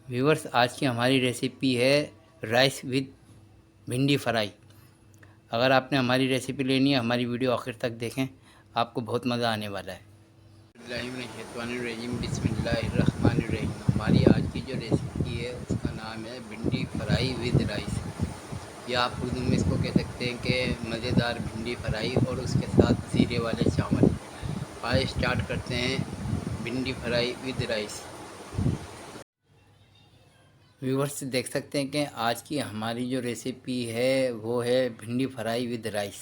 Viewers, आज की हमारी रेसिपी है राइस विद भिंडी फ्राई। अगर आपने हमारी रेसिपी लेनी है, हमारी वीडियो आखिर तक देखें, आपको बहुत मज़ा आने वाला है। बिस्मिल्लाहिर्रहमानिर्रहीम। हमारी आज की जो रेसिपी है उसका नाम है भिंडी फ्राई विद राइस, या आप उर्दू में इसको कह सकते हैं कि मज़ेदार भिंडी फ्राई और उसके साथ ज़ीरे वाले चावल। आइए स्टार्ट करते हैं भिंडी फ्राई विद राइस। व्यूवर्स, देख सकते हैं कि आज की हमारी जो रेसिपी है वो है भिंडी फ्राई विद राइस,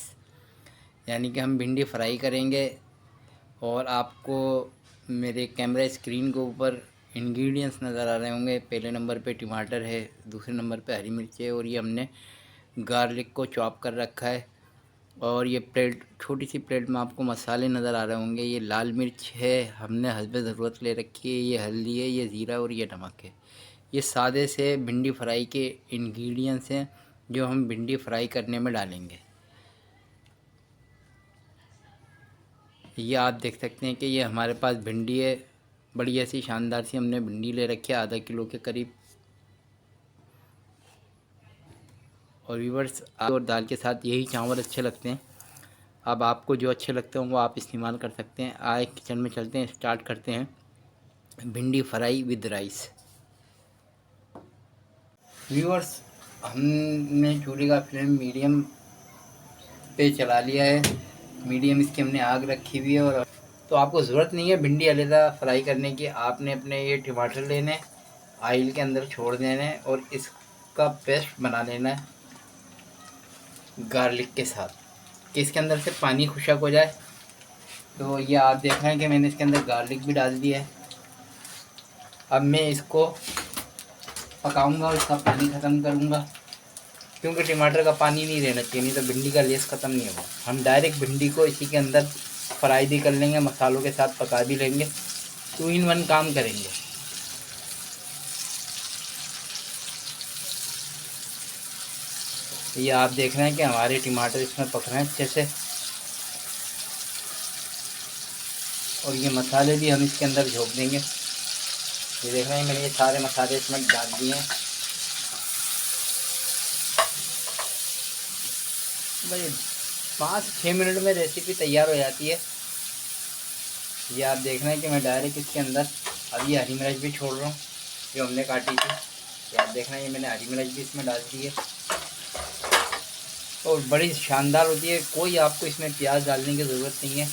यानी कि हम भिंडी फ्राई करेंगे और आपको मेरे कैमरा स्क्रीन के ऊपर इंग्रेडिएंट्स नज़र आ रहे होंगे। पहले नंबर पे टमाटर है, दूसरे नंबर पे हरी मिर्च है, और ये हमने गार्लिक को चॉप कर रखा है। और ये प्लेट, छोटी सी प्लेट में आपको मसाले नज़र आ रहे होंगे। ये लाल मिर्च है, हमने हस्बे ज़रूरत ले रखी है। ये हल्दी है, ये ज़ीरा और ये नमक है। ये सादे से भिंडी फ्राई के इंग्रेडिएंट्स हैं जो हम भिंडी फ्राई करने में डालेंगे। ये आप देख सकते हैं कि ये हमारे पास भिंडी है, बड़ी ऐसी शानदार सी हमने भिंडी ले रखी है, आधा किलो के करीब। और व्यूवर्स, और दाल के साथ यही चावल अच्छे लगते हैं। अब आपको जो अच्छे लगते हैं वो आप इस्तेमाल कर सकते हैं। आए किचन में चलते हैं, स्टार्ट करते हैं भिंडी फ्राई विद राइस। व्यूअर्स, हमने चूल्हे का फ्लेम मीडियम पे चला लिया है। मीडियम इसकी हमने आग रखी हुई है। और तो आपको ज़रूरत नहीं है भिंडी अलग फ्राई करने की। आपने अपने ये टमाटर लेने, ऑयल के अंदर छोड़ देने और इसका पेस्ट बना लेना है गार्लिक के साथ, कि इसके अंदर से पानी खुशक हो जाए। तो ये आप देख रहे हैं कि मैंने इसके अंदर गार्लिक भी डाल दिया है। अब मैं इसको पकाऊंगा और इसका पानी ख़त्म करूंगा, क्योंकि टमाटर का पानी नहीं रहना चाहिए, नहीं तो भिंडी का लेस ख़त्म नहीं होगा। हम डायरेक्ट भिंडी को इसी के अंदर फ्राई भी कर लेंगे, मसालों के साथ पका भी लेंगे, 2 in 1 काम करेंगे। ये आप देख रहे हैं कि हमारे टमाटर इसमें पक रहे हैं अच्छे से। और ये मसाले भी हम इसके अंदर झोंक देंगे। ये देख रहे हैं मैंने ये सारे मसाले इसमें डाल दिए हैं। भाई 5-6 मिनट में रेसिपी तैयार हो जाती है। ये आप देख रहे हैं कि मैं डायरेक्ट इसके अंदर अभी हरी मिर्च भी छोड़ रहा हूँ जो हमने काटी थी। ये आप देख रहे हैं, ये मैंने हरी मिर्च भी इसमें डाल दी है और बड़ी शानदार होती है। कोई आपको इसमें प्याज डालने की ज़रूरत नहीं है।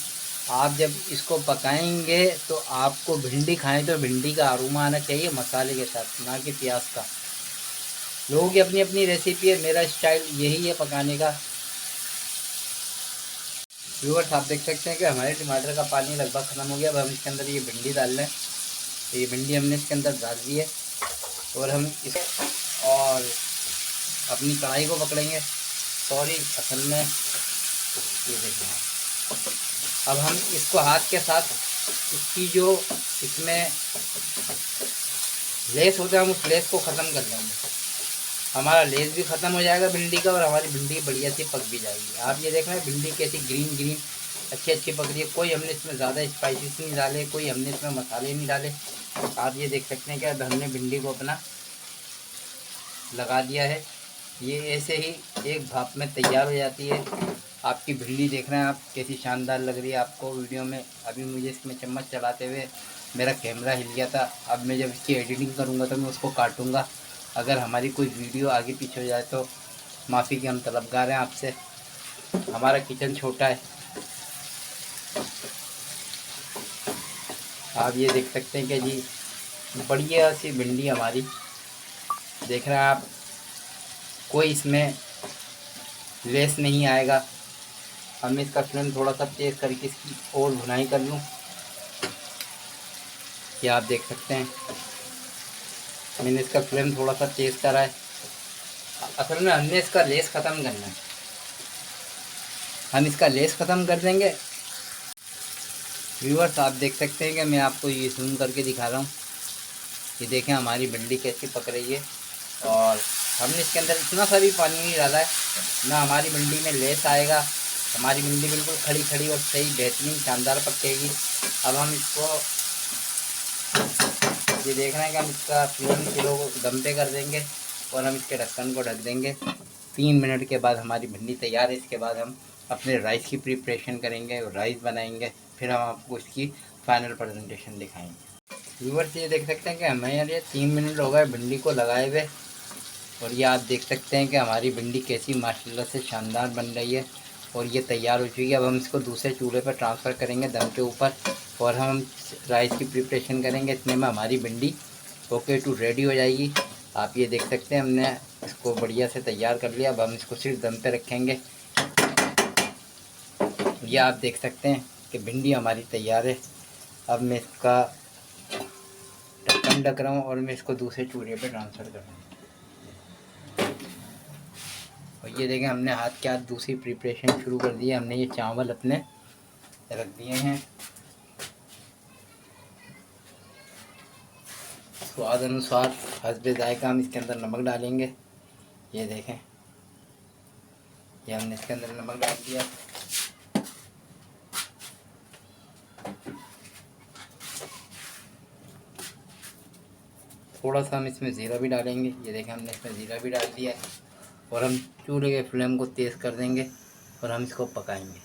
आप जब इसको पकाएंगे तो आपको भिंडी खाएं तो भिंडी का अरोमा आना चाहिए मसाले के साथ, ना कि प्याज का। लोगों की अपनी अपनी रेसिपी है, मेरा स्टाइल यही है पकाने का। व्यूअर्स, आप देख सकते हैं कि हमारे टमाटर का पानी लगभग ख़त्म हो गया। अब हम इसके अंदर ये भिंडी डाल लें। तो ये भिंडी हमने इसके अंदर डाल दी है और हम इसे और अपनी कढ़ाई को पकड़ेंगे। सॉरी, असल में ये देखें, अब हम इसको हाथ के साथ इसकी जो इसमें लेस होता है हम उस लेस को ख़त्म कर लेंगे। हमारा लेस भी ख़त्म हो जाएगा भिंडी का और हमारी भिंडी बढ़िया सी पक भी जाएगी। आप ये देख रहे हैं भिंडी कैसी ग्रीन ग्रीन अच्छी अच्छी पक रही है। कोई हमने इसमें ज़्यादा स्पाइसेस नहीं डाले, कोई हमने इसमें मसाले नहीं डाले। आप ये देख सकते हैं कि अब हमने भिंडी को अपना लगा दिया है। ये ऐसे ही एक भाप में तैयार हो जाती है। आपकी भिंडी देख रहे हैं आप कैसी शानदार लग रही है आपको वीडियो में। अभी मुझे इसमें चम्मच चलाते हुए मेरा कैमरा हिल गया था। अब मैं जब इसकी एडिटिंग करूँगा तो मैं उसको काटूँगा। अगर हमारी कोई वीडियो आगे पीछे हो जाए तो माफ़ी की हम तलबगार हैं आपसे। हमारा किचन छोटा है। आप ये देख सकते हैं कि जी बढ़िया सी भिंडी हमारी देख रहे हैं आप, कोई इसमें लेस नहीं आएगा। हम इसका फ्लेम थोड़ा सा तेज़ करके इसकी और भुनाई कर लूँ। ये आप देख सकते हैं मैंने इसका फ्लेम थोड़ा सा तेज़ करा है। असल में हमने इसका लेस ख़त्म करना है। हम इसका लेस ख़त्म कर देंगे। व्यूअर्स, आप देख सकते हैं कि मैं आपको ये जूम करके दिखा रहा हूँ। ये देखें हमारी भिंडी कैसी पक रही है और हमने इसके अंदर इतना सा भी पानी नहीं डाला है, ना हमारी भिंडी में लेस आएगा। हमारी भिंडी बिल्कुल खड़ी खड़ी और सही बेहतरीन शानदार पकेगी। अब हम इसको ये देखना है कि हम इसका फ्लेम किलो को दम पे कर देंगे और हम इसके ढक्कन को ढक देंगे। 3 मिनट के बाद हमारी भिंडी तैयार है। इसके बाद हम अपने राइस की प्रिपरेशन करेंगे और राइस बनाएंगे, फिर हम आपको इसकी फाइनल प्रेजेंटेशन दिखाएंगे। व्यूअर्स ये देख सकते हैं कि हमें यार ये 3 मिनट हो गए भिंडी को लगाए हुए, और ये आप देख सकते हैं कि हमारी भिंडी कैसी माशाल्लाह से शानदार बन रही है और ये तैयार हो चुकी है। अब हम इसको दूसरे चूल्हे पर ट्रांसफ़र करेंगे दम के ऊपर, और हम राइस की प्रिपरेशन करेंगे। इतने में हमारी भिंडी ओके टू रेडी हो जाएगी। आप ये देख सकते हैं हमने इसको बढ़िया से तैयार कर लिया। अब हम इसको सिर्फ दम पे रखेंगे। ये आप देख सकते हैं कि भिंडी हमारी तैयार है। अब मैं इसका ढक्कन ढक रहा हूँ और मैं इसको दूसरे चूल्हे पे ट्रांसफ़र कर रहा हूँ। और ये देखें हमने हाथ के हाथ दूसरी प्रिपरेशन शुरू कर दी है। हमने ये चावल अपने रख दिए हैं। स्वाद अनुसार हस्बे जायका हम इसके अंदर नमक डालेंगे। ये देखें ये हमने इसके अंदर नमक डाल दिया। थोड़ा सा हम इसमें ज़ीरा भी डालेंगे। ये देखें हमने इसमें ज़ीरा भी डाल दिया है, और हम चूल्हे के फ्लेम को तेज़ कर देंगे और हम इसको पकाएंगे।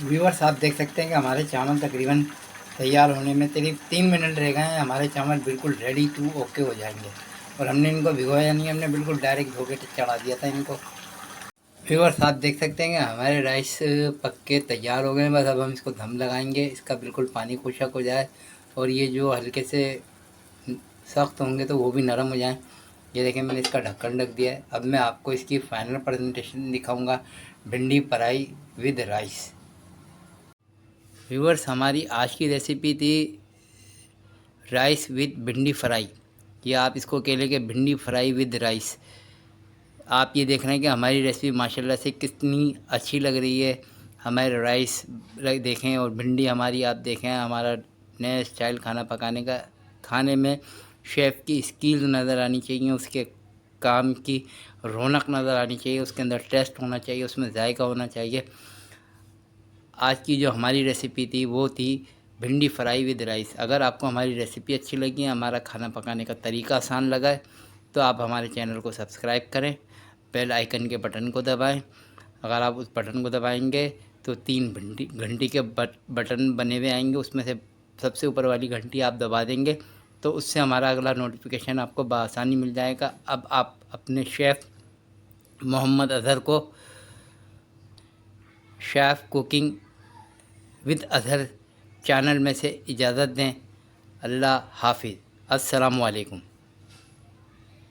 व्यूअर्स आप देख सकते हैं कि हमारे चावल तकरीबन तैयार होने में करीब 3 मिनट रह गए हैं। हमारे चावल बिल्कुल रेडी टू ओके हो जाएंगे, और हमने इनको भिगोया नहीं, हमने बिल्कुल डायरेक्ट धो के चढ़ा दिया था इनको। व्यूअर्स आप देख सकते हैं कि हमारे राइस पक के तैयार हो गए हैं। बस अब हम इसको दम लगाएंगे, इसका बिल्कुल पानी खुशक हो जाए और ये जो हल्के से सख्त होंगे तो वो भी नरम हो जाएं। ये देखें मैंने इसका ढक्कन ढक दिया है। अब मैं आपको इसकी फाइनल प्रेजेंटेशन दिखाऊंगा, भिंडी फ्राई विद राइस। व्यूअर्स हमारी आज की रेसिपी थी राइस विद भिंडी फ्राई, या आप इसको कह लें कि भिंडी फ्राई विद राइस। आप ये देख रहे हैं कि हमारी रेसिपी माशाल्लाह से कितनी अच्छी लग रही है। हमारे राइस देखें और भिंडी हमारी आप देखें, हमारा नया स्टाइल खाना पकाने का, खाने में शेफ़ की स्किल नज़र आनी चाहिए, उसके काम की रौनक नज़र आनी चाहिए, उसके अंदर टेस्ट होना चाहिए, उसमें जायका होना चाहिए। आज की जो हमारी रेसिपी थी वो थी भिंडी फ्राई विद राइस। अगर आपको हमारी रेसिपी अच्छी लगी, हमारा खाना पकाने का तरीका आसान लगा है, तो आप हमारे चैनल को सब्सक्राइब करें, बेल आइकन के बटन को दबाएं। अगर आप उस बटन को दबाएंगे तो 3 घंटी के बटन बने हुए आएंगे, उसमें से सबसे ऊपर वाली घंटी आप दबा देंगे तो उससे हमारा अगला नोटिफिकेशन आपको बआसानी मिल जाएगा। अब आप अपने शेफ़ मोहम्मद अज़हर को chef cooking with Azhar channel में से इजाज़त दें। अल्लाह हाफिज़। अस्सलामु अलैकुम।